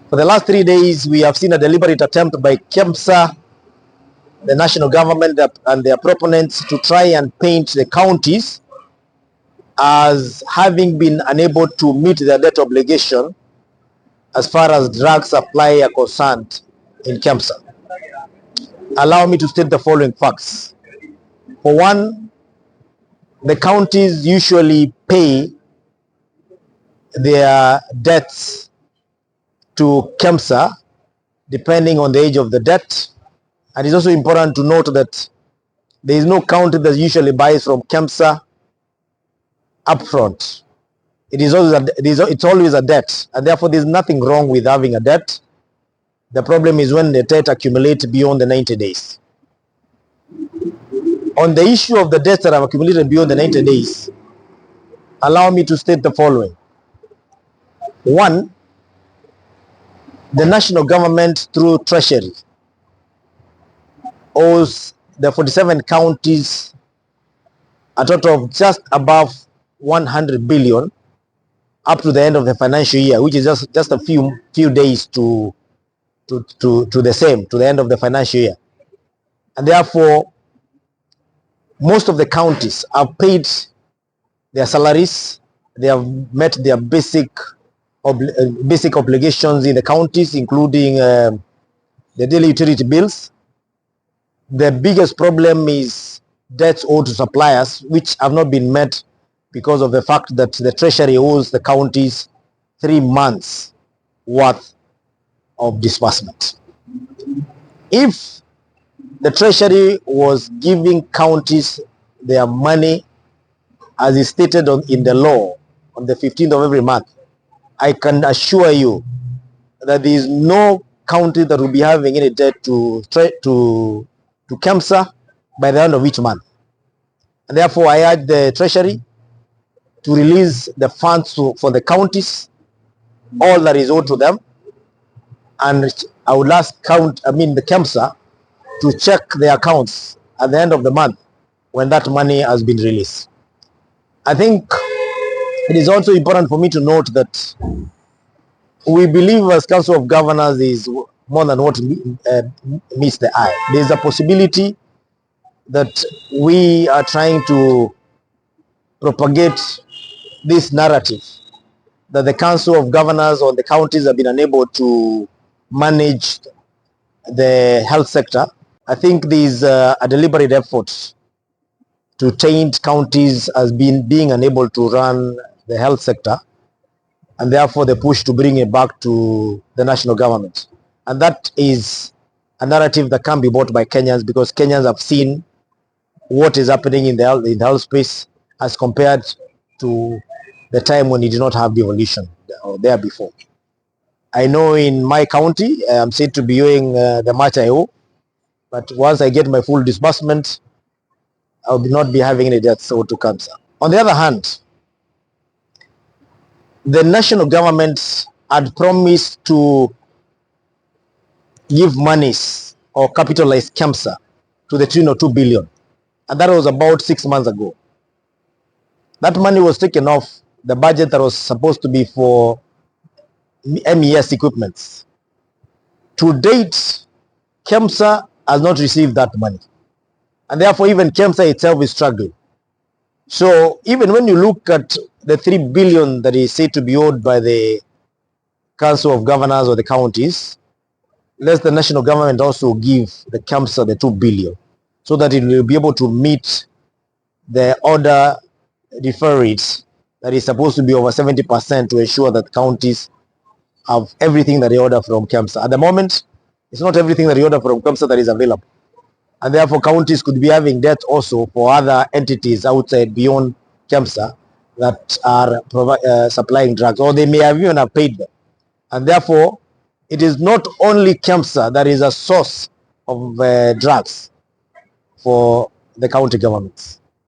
For the last 3 days, we have seen a deliberate attempt by KEMSA, the national government and their proponents to try and paint the counties as having been unable to meet their debt obligation as far as drug supply are concerned in KEMSA. Allow me to state the following facts. For one, the counties usually pay their debts to KEMSA depending on the age of the debt. And it's also important to note that there is no county that usually buys from KEMSA upfront. It's always a debt, and therefore there's nothing wrong with having a debt. The problem is when the debt accumulates beyond the 90 days. On the issue of the debts that have accumulated beyond the 90 days, allow me to state the following. One, the national government through Treasury owes the 47 counties a total of just above 100 billion up to the end of the financial year, which is just a few days to the end of the financial year. And therefore, most of the counties have paid their salaries. They have met their basic obligations in the counties, including the daily utility bills. The biggest problem is debts owed to suppliers, which have not been met because of the fact that the Treasury owes the counties 3 months worth of disbursement. If the Treasury was giving counties their money as is stated in the law on the 15th of every month, I can assure you that there is no county that will be having any debt to KEMSA by the end of each month. And therefore, I urge the Treasury to release the funds for the counties, all that is owed to them. And I would ask the KEMSA to check their accounts at the end of the month when that money has been released. I think it is also important for me to note that we believe as Council of Governors is more than what meets the eye. There is a possibility that we are trying to propagate this narrative that the Council of Governors or the counties have been unable to manage the health sector. I think there is a deliberate effort to taint counties as being unable to run the health sector, and therefore the push to bring it back to the national government. And that is a narrative that can be bought by Kenyans, because Kenyans have seen what is happening in the health space as compared to the time when you did not have devolution or there before. I know in my county, I'm said to be owing the much I owe, but once I get my full disbursement, I will not be having any debts owed to KEMSA. On the other hand, the national government had promised to give monies or capitalize KEMSA to the tune of 2 billion. And that was about 6 months ago. That money was taken off the budget that was supposed to be for MES equipments. To date, KEMSA has not received that money. And therefore, even KEMSA itself is struggling. So even when you look at the 3 billion that is said to be owed by the Council of Governors or the counties, let the national government also give the KEMSA the 2 billion so that it will be able to meet the order defer rates that is supposed to be over 70% to ensure that counties have everything that they order from KEMSA. At the moment, it's not everything that they order from KEMSA that is available. And therefore, counties could be having debt also for other entities outside beyond KEMSA that are supplying drugs, or they may have even have paid them. And therefore, it is not only KEMSA that is a source of drugs for the county governments.